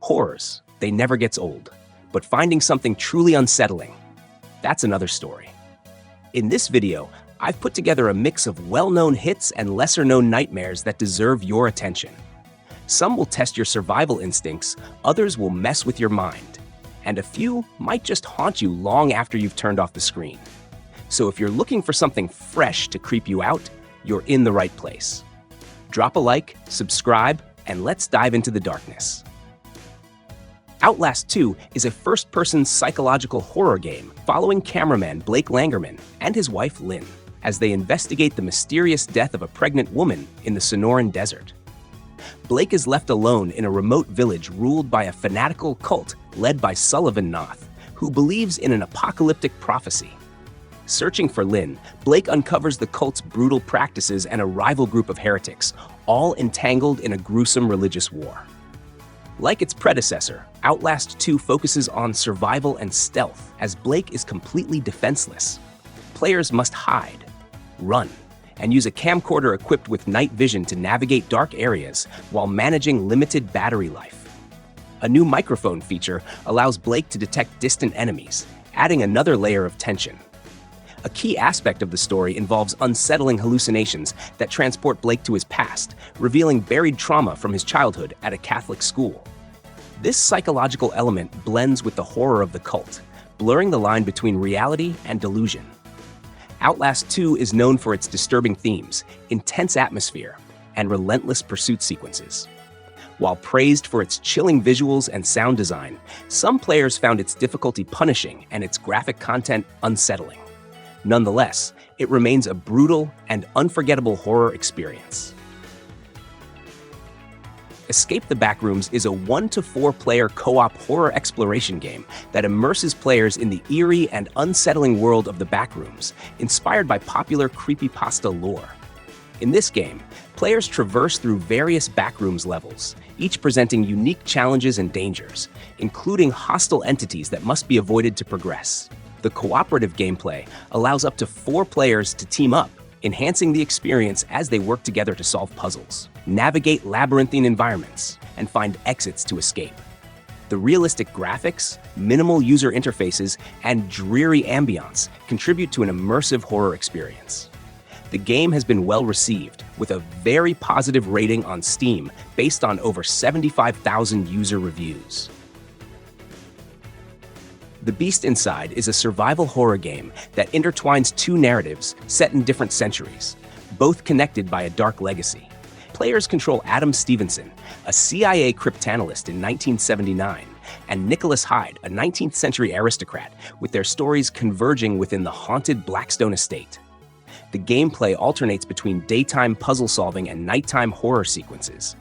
Horrors, they never gets old, but finding something truly unsettling, that's another story. In this video, I've put together a mix of well-known hits and lesser-known nightmares that deserve your attention. Some will test your survival instincts, others will mess with your mind, and a few might just haunt you long after you've turned off the screen. So if you're looking for something fresh to creep you out, you're in the right place. Drop a like, subscribe, and let's dive into the darkness. Outlast 2 is a first-person psychological horror game following cameraman Blake Langerman and his wife Lynn as they investigate the mysterious death of a pregnant woman in the Sonoran Desert. Blake is left alone in a remote village ruled by a fanatical cult led by Sullivan Noth, who believes in an apocalyptic prophecy. Searching for Lynn, Blake uncovers the cult's brutal practices and a rival group of heretics, all entangled in a gruesome religious war. Like its predecessor, Outlast 2 focuses on survival and stealth, as Blake is completely defenseless. Players must hide, run, and use a camcorder equipped with night vision to navigate dark areas while managing limited battery life. A new microphone feature allows Blake to detect distant enemies, adding another layer of tension. A key aspect of the story involves unsettling hallucinations that transport Blake to his past, revealing buried trauma from his childhood at a Catholic school. This psychological element blends with the horror of the cult, blurring the line between reality and delusion. Outlast 2 is known for its disturbing themes, intense atmosphere, and relentless pursuit sequences. While praised for its chilling visuals and sound design, some players found its difficulty punishing and its graphic content unsettling. Nonetheless, it remains a brutal and unforgettable horror experience. Escape the Backrooms is a 1-to-4 player co-op horror exploration game that immerses players in the eerie and unsettling world of the Backrooms, inspired by popular creepypasta lore. In this game, players traverse through various Backrooms levels, each presenting unique challenges and dangers, including hostile entities that must be avoided to progress. The cooperative gameplay allows up to 4 players to team up, enhancing the experience as they work together to solve puzzles, navigate labyrinthine environments, and find exits to escape. The realistic graphics, minimal user interfaces, and dreary ambiance contribute to an immersive horror experience. The game has been well received, with a very positive rating on Steam based on over 75,000 user reviews. The Beast Inside is a survival horror game that intertwines 2 narratives set in different centuries, both connected by a dark legacy. Players control Adam Stevenson, a CIA cryptanalyst in 1979, and Nicholas Hyde, a 19th century aristocrat, with their stories converging within the haunted Blackstone estate. The gameplay alternates between daytime puzzle solving and nighttime horror sequences.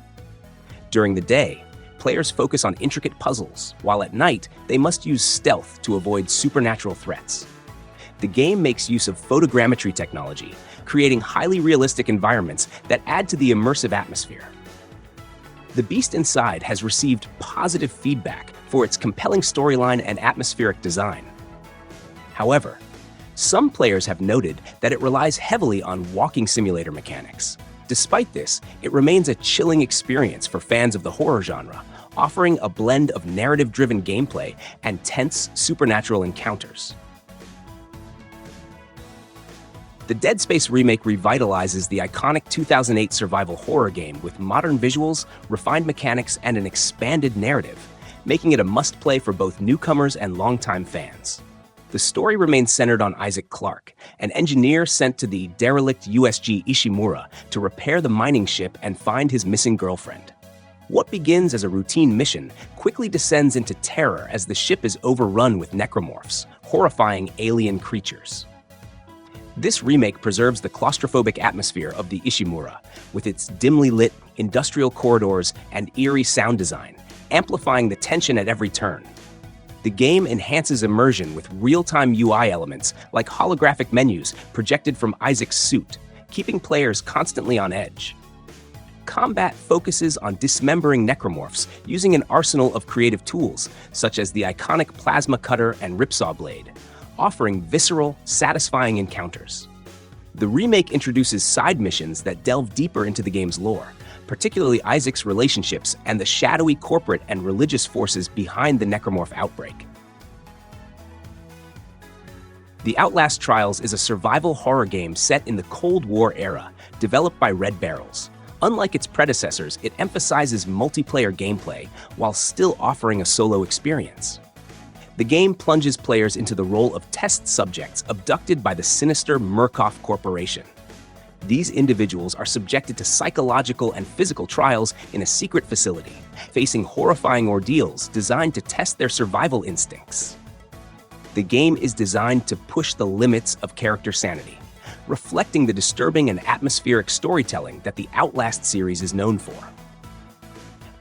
During the day, players focus on intricate puzzles, while at night, they must use stealth to avoid supernatural threats. The game makes use of photogrammetry technology, creating highly realistic environments that add to the immersive atmosphere. The Beast Inside has received positive feedback for its compelling storyline and atmospheric design. However, some players have noted that it relies heavily on walking simulator mechanics. Despite this, it remains a chilling experience for fans of the horror genre, offering a blend of narrative-driven gameplay and tense supernatural encounters. The Dead Space remake revitalizes the iconic 2008 survival horror game with modern visuals, refined mechanics, and an expanded narrative, making it a must-play for both newcomers and longtime fans. The story remains centered on Isaac Clarke, an engineer sent to the derelict USG Ishimura to repair the mining ship and find his missing girlfriend. What begins as a routine mission quickly descends into terror as the ship is overrun with necromorphs, horrifying alien creatures. This remake preserves the claustrophobic atmosphere of the Ishimura, with its dimly lit, industrial corridors and eerie sound design, amplifying the tension at every turn. The game enhances immersion with real-time UI elements like holographic menus projected from Isaac's suit, keeping players constantly on edge. Combat focuses on dismembering necromorphs using an arsenal of creative tools, such as the iconic plasma cutter and ripsaw blade, offering visceral, satisfying encounters. The remake introduces side missions that delve deeper into the game's lore, particularly Isaac's relationships and the shadowy corporate and religious forces behind the necromorph outbreak. The Outlast Trials is a survival horror game set in the Cold War era, developed by Red Barrels. Unlike its predecessors, it emphasizes multiplayer gameplay while still offering a solo experience. The game plunges players into the role of test subjects abducted by the sinister Murky Corporation. These individuals are subjected to psychological and physical trials in a secret facility, facing horrifying ordeals designed to test their survival instincts. The game is designed to push the limits of character sanity, reflecting the disturbing and atmospheric storytelling that the Outlast series is known for.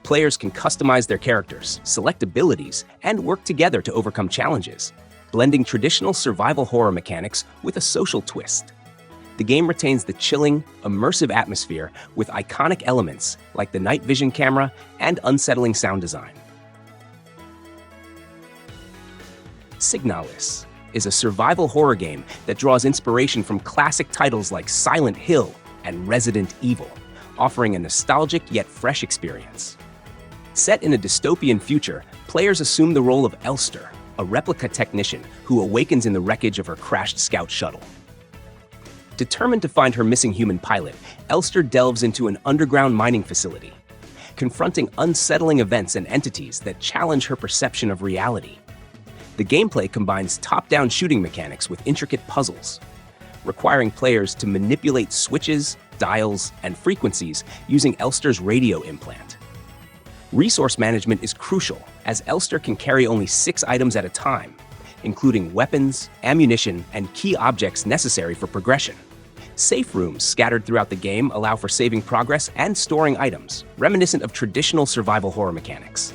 Players can customize their characters, select abilities, and work together to overcome challenges, blending traditional survival horror mechanics with a social twist. The game retains the chilling, immersive atmosphere with iconic elements like the night vision camera and unsettling sound design. Signalis is a survival horror game that draws inspiration from classic titles like Silent Hill and Resident Evil, offering a nostalgic yet fresh experience. Set in a dystopian future, players assume the role of Elster, a replica technician who awakens in the wreckage of her crashed scout shuttle. Determined to find her missing human pilot, Elster delves into an underground mining facility, confronting unsettling events and entities that challenge her perception of reality. The gameplay combines top-down shooting mechanics with intricate puzzles, requiring players to manipulate switches, dials, and frequencies using Elster's radio implant. Resource management is crucial, as Elster can carry only 6 items at a time, including weapons, ammunition, and key objects necessary for progression. Safe rooms scattered throughout the game allow for saving progress and storing items, reminiscent of traditional survival horror mechanics.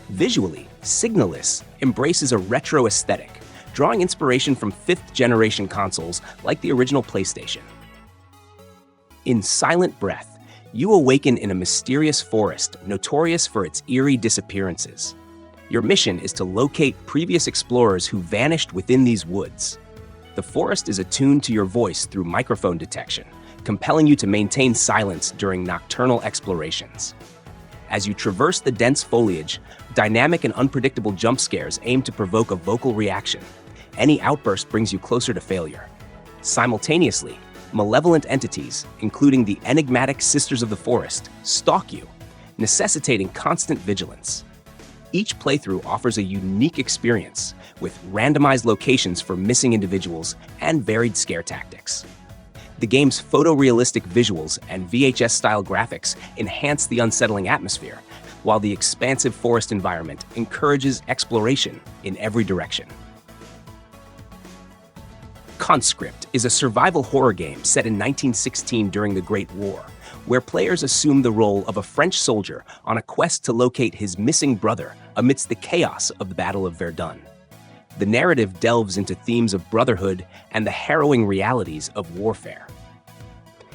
Visually, Signalis embraces a retro aesthetic, drawing inspiration from 5th-generation consoles like the original PlayStation. In Silent Breath, you awaken in a mysterious forest notorious for its eerie disappearances. Your mission is to locate previous explorers who vanished within these woods. The forest is attuned to your voice through microphone detection, compelling you to maintain silence during nocturnal explorations. As you traverse the dense foliage, dynamic and unpredictable jump scares aim to provoke a vocal reaction. Any outburst brings you closer to failure. Simultaneously, malevolent entities, including the enigmatic Sisters of the Forest, stalk you, necessitating constant vigilance. Each playthrough offers a unique experience, with randomized locations for missing individuals and varied scare tactics. The game's photorealistic visuals and VHS-style graphics enhance the unsettling atmosphere, while the expansive forest environment encourages exploration in every direction. CONSCRIPT is a survival horror game set in 1916 during the Great War, where players assume the role of a French soldier on a quest to locate his missing brother amidst the chaos of the Battle of Verdun. The narrative delves into themes of brotherhood and the harrowing realities of warfare.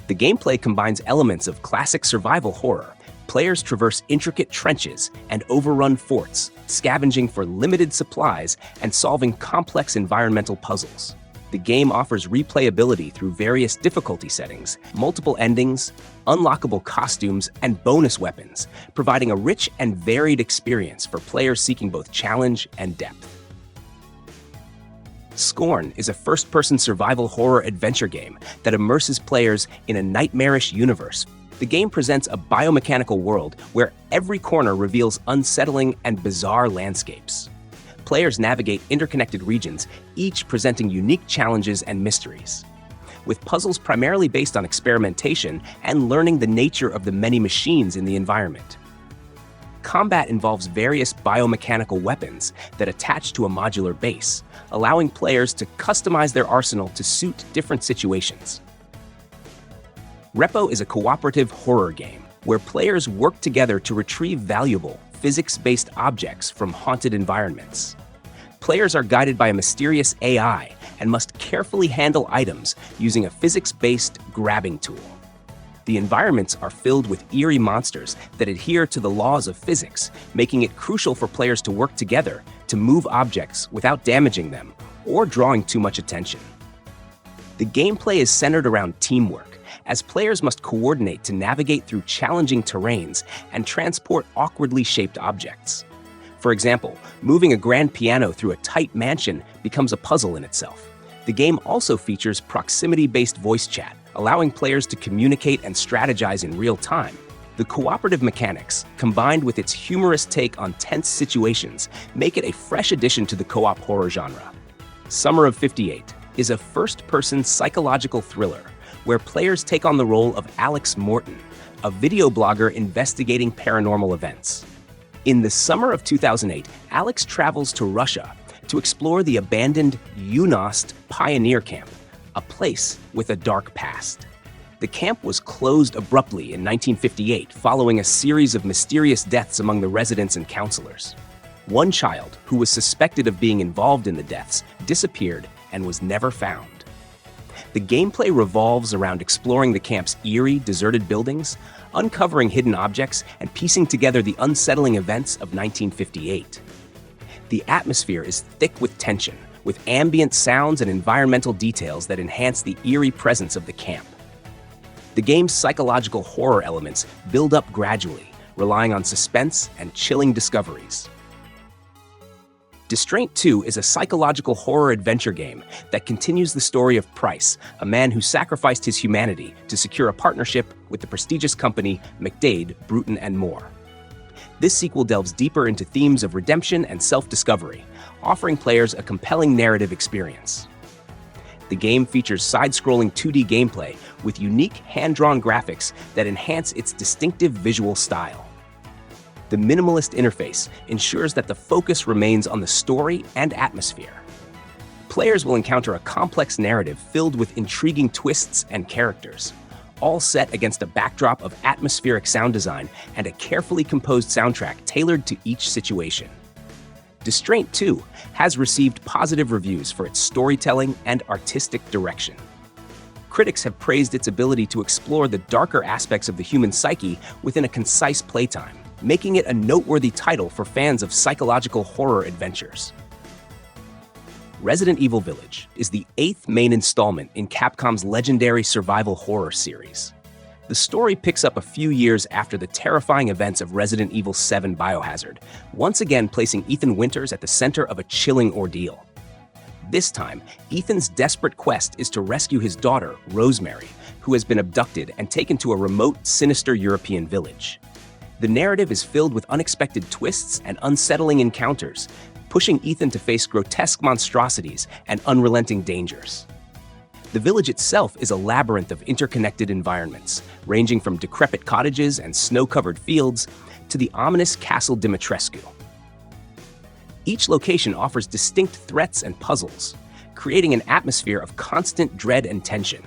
The gameplay combines elements of classic survival horror. Players traverse intricate trenches and overrun forts, scavenging for limited supplies and solving complex environmental puzzles. The game offers replayability through various difficulty settings, multiple endings, unlockable costumes, and bonus weapons, providing a rich and varied experience for players seeking both challenge and depth. Scorn is a first-person survival horror adventure game that immerses players in a nightmarish universe. The game presents a biomechanical world where every corner reveals unsettling and bizarre landscapes. Players navigate interconnected regions, each presenting unique challenges and mysteries, with puzzles primarily based on experimentation and learning the nature of the many machines in the environment. Combat involves various biomechanical weapons that attach to a modular base, allowing players to customize their arsenal to suit different situations. R.E.P.O is a cooperative horror game where players work together to retrieve valuable, physics-based objects from haunted environments. Players are guided by a mysterious AI and must carefully handle items using a physics-based grabbing tool. The environments are filled with eerie monsters that adhere to the laws of physics, making it crucial for players to work together to move objects without damaging them or drawing too much attention. The gameplay is centered around teamwork, as players must coordinate to navigate through challenging terrains and transport awkwardly shaped objects. For example, moving a grand piano through a tight mansion becomes a puzzle in itself. The game also features proximity-based voice chat, allowing players to communicate and strategize in real time. The cooperative mechanics, combined with its humorous take on tense situations, make it a fresh addition to the co-op horror genre. Summer of '58 is a first-person psychological thriller where players take on the role of Alex Morton, a video blogger investigating paranormal events. In the summer of 2008, Alex travels to Russia to explore the abandoned Yunost pioneer camp, a place with a dark past. The camp was closed abruptly in 1958 following a series of mysterious deaths among the residents and counselors. One child, who was suspected of being involved in the deaths, disappeared and was never found. The gameplay revolves around exploring the camp's eerie, deserted buildings, uncovering hidden objects, and piecing together the unsettling events of 1958. The atmosphere is thick with tension, with ambient sounds and environmental details that enhance the eerie presence of the camp. The game's psychological horror elements build up gradually, relying on suspense and chilling discoveries. Distraint 2 is a psychological horror adventure game that continues the story of Price, a man who sacrificed his humanity to secure a partnership with the prestigious company McDade, Bruton & Moore. This sequel delves deeper into themes of redemption and self-discovery, offering players a compelling narrative experience. The game features side-scrolling 2D gameplay with unique hand-drawn graphics that enhance its distinctive visual style. The minimalist interface ensures that the focus remains on the story and atmosphere. Players will encounter a complex narrative filled with intriguing twists and characters, all set against a backdrop of atmospheric sound design and a carefully composed soundtrack tailored to each situation. Distraint 2 has received positive reviews for its storytelling and artistic direction. Critics have praised its ability to explore the darker aspects of the human psyche within a concise playtime, making it a noteworthy title for fans of psychological horror adventures. Resident Evil Village is the 8th main installment in Capcom's legendary survival horror series. The story picks up a few years after the terrifying events of Resident Evil 7 Biohazard, once again placing Ethan Winters at the center of a chilling ordeal. This time, Ethan's desperate quest is to rescue his daughter, Rosemary, who has been abducted and taken to a remote, sinister European village. The narrative is filled with unexpected twists and unsettling encounters, pushing Ethan to face grotesque monstrosities and unrelenting dangers. The village itself is a labyrinth of interconnected environments, ranging from decrepit cottages and snow-covered fields to the ominous Castle Dimitrescu. Each location offers distinct threats and puzzles, creating an atmosphere of constant dread and tension.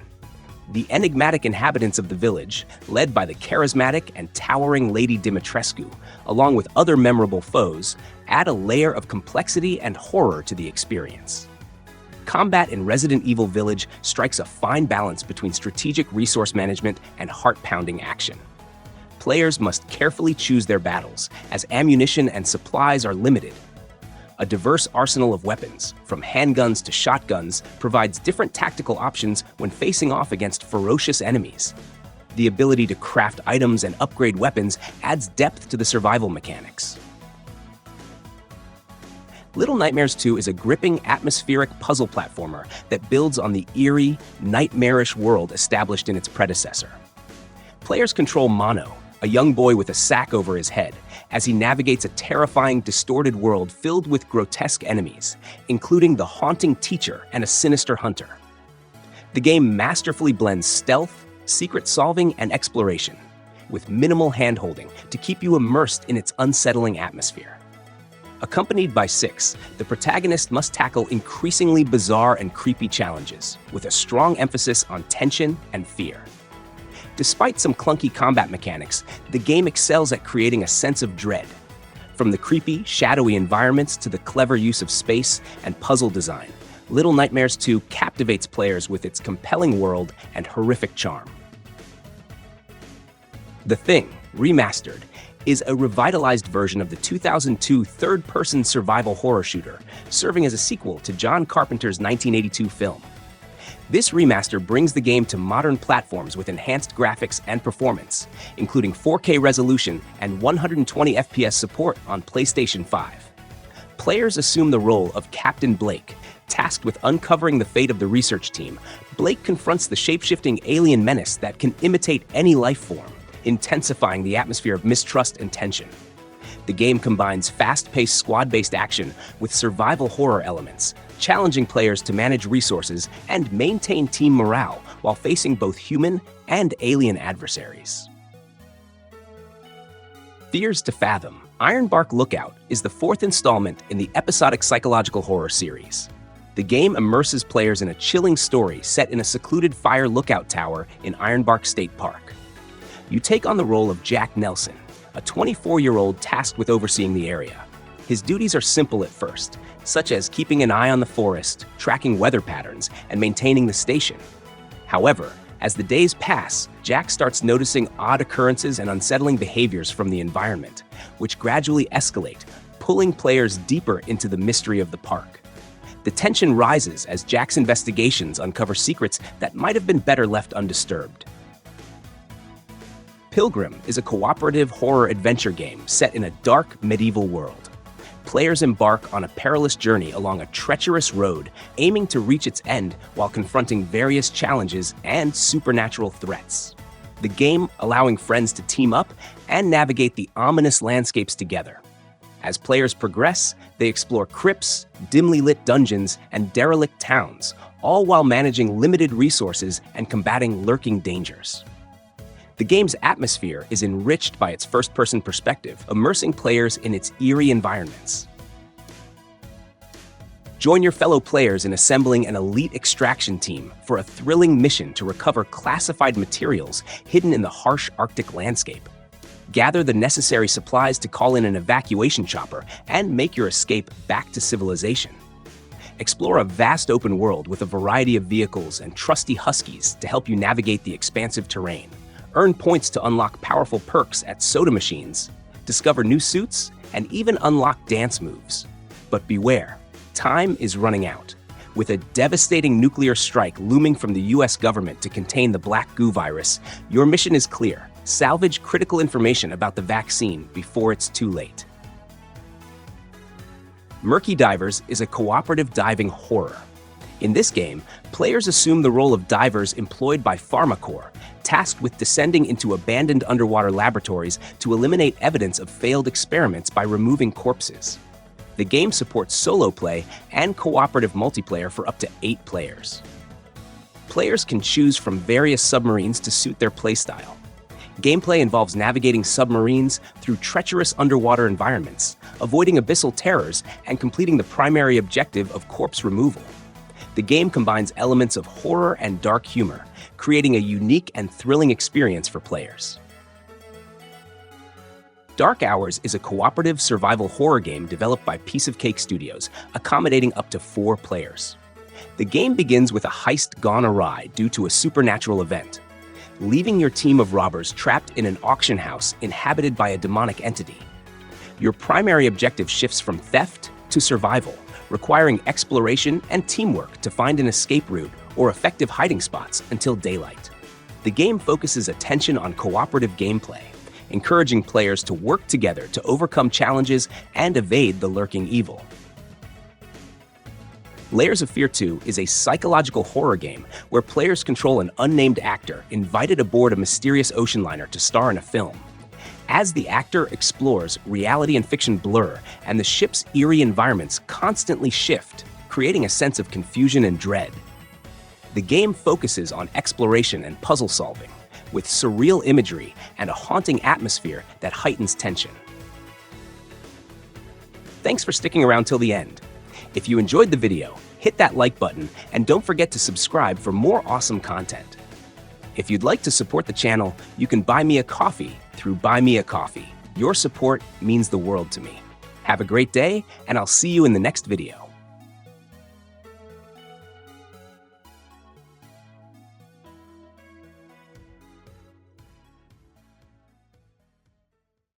The enigmatic inhabitants of the village, led by the charismatic and towering Lady Dimitrescu, along with other memorable foes, add a layer of complexity and horror to the experience. Combat in Resident Evil Village strikes a fine balance between strategic resource management and heart-pounding action. Players must carefully choose their battles, as ammunition and supplies are limited. A diverse arsenal of weapons, from handguns to shotguns, provides different tactical options when facing off against ferocious enemies. The ability to craft items and upgrade weapons adds depth to the survival mechanics. Little Nightmares 2 is a gripping, atmospheric puzzle platformer that builds on the eerie, nightmarish world established in its predecessor. Players control Mono, a young boy with a sack over his head, as he navigates a terrifying, distorted world filled with grotesque enemies, including the haunting teacher and a sinister hunter. The game masterfully blends stealth, secret solving, and exploration, with minimal hand-holding to keep you immersed in its unsettling atmosphere. Accompanied by Six, the protagonist must tackle increasingly bizarre and creepy challenges, with a strong emphasis on tension and fear. Despite some clunky combat mechanics, the game excels at creating a sense of dread. From the creepy, shadowy environments to the clever use of space and puzzle design, Little Nightmares 2 captivates players with its compelling world and horrific charm. The Thing, Remastered, is a revitalized version of the 2002 third-person survival horror shooter, serving as a sequel to John Carpenter's 1982 film. This remaster brings the game to modern platforms with enhanced graphics and performance, including 4K resolution and 120 FPS support on PlayStation 5. Players assume the role of Captain Blake. Tasked with uncovering the fate of the research team, Blake confronts the shape-shifting alien menace that can imitate any life form, intensifying the atmosphere of mistrust and tension. The game combines fast-paced squad-based action with survival horror elements, challenging players to manage resources and maintain team morale while facing both human and alien adversaries. Fears to Fathom. Ironbark Lookout is the fourth installment in the episodic psychological horror series. The game immerses players in a chilling story set in a secluded fire lookout tower in Ironbark State Park. You take on the role of Jack Nelson, a 24-year-old tasked with overseeing the area. His duties are simple at first, such as keeping an eye on the forest, tracking weather patterns, and maintaining the station. However, as the days pass, Jack starts noticing odd occurrences and unsettling behaviors from the environment, which gradually escalate, pulling players deeper into the mystery of the park. The tension rises as Jack's investigations uncover secrets that might have been better left undisturbed. PILGRIM is a cooperative horror adventure game set in a dark medieval world. Players embark on a perilous journey along a treacherous road, aiming to reach its end while confronting various challenges and supernatural threats. The game allowing friends to team up and navigate the ominous landscapes together. As players progress, they explore crypts, dimly lit dungeons, and derelict towns, all while managing limited resources and combating lurking dangers. The game's atmosphere is enriched by its first-person perspective, immersing players in its eerie environments. Join your fellow players in assembling an elite extraction team for a thrilling mission to recover classified materials hidden in the harsh Arctic landscape. Gather the necessary supplies to call in an evacuation chopper and make your escape back to civilization. Explore a vast open world with a variety of vehicles and trusty huskies to help you navigate the expansive terrain. Earn points to unlock powerful perks at soda machines, discover new suits, and even unlock dance moves. But beware, time is running out. With a devastating nuclear strike looming from the US government to contain the black goo virus, your mission is clear. Salvage critical information about the vaccine before it's too late. Murky Divers is a cooperative diving horror. In this game, players assume the role of divers employed by PharmaCorp, tasked with descending into abandoned underwater laboratories to eliminate evidence of failed experiments by removing corpses. The game supports solo play and cooperative multiplayer for up to 8 players. Players can choose from various submarines to suit their playstyle. Gameplay involves navigating submarines through treacherous underwater environments, avoiding abyssal terrors, and completing the primary objective of corpse removal. The game combines elements of horror and dark humor, creating a unique and thrilling experience for players. Dark Hours is a cooperative survival horror game developed by Piece of Cake Studios, accommodating up to 4 players. The game begins with a heist gone awry due to a supernatural event, leaving your team of robbers trapped in an auction house inhabited by a demonic entity. Your primary objective shifts from theft to survival, requiring exploration and teamwork to find an escape route or effective hiding spots until daylight. The game focuses attention on cooperative gameplay, encouraging players to work together to overcome challenges and evade the lurking evil. Layers of Fear 2 is a psychological horror game where players control an unnamed actor invited aboard a mysterious ocean liner to star in a film. As the actor explores, reality and fiction blur, and the ship's eerie environments constantly shift, creating a sense of confusion and dread. The game focuses on exploration and puzzle solving, with surreal imagery and a haunting atmosphere that heightens tension. Thanks for sticking around till the end. If you enjoyed the video, hit that like button and don't forget to subscribe for more awesome content. If you'd like to support the channel, you can buy me a coffee through Buy Me a Coffee. Your support means the world to me. Have a great day, and I'll see you in the next video.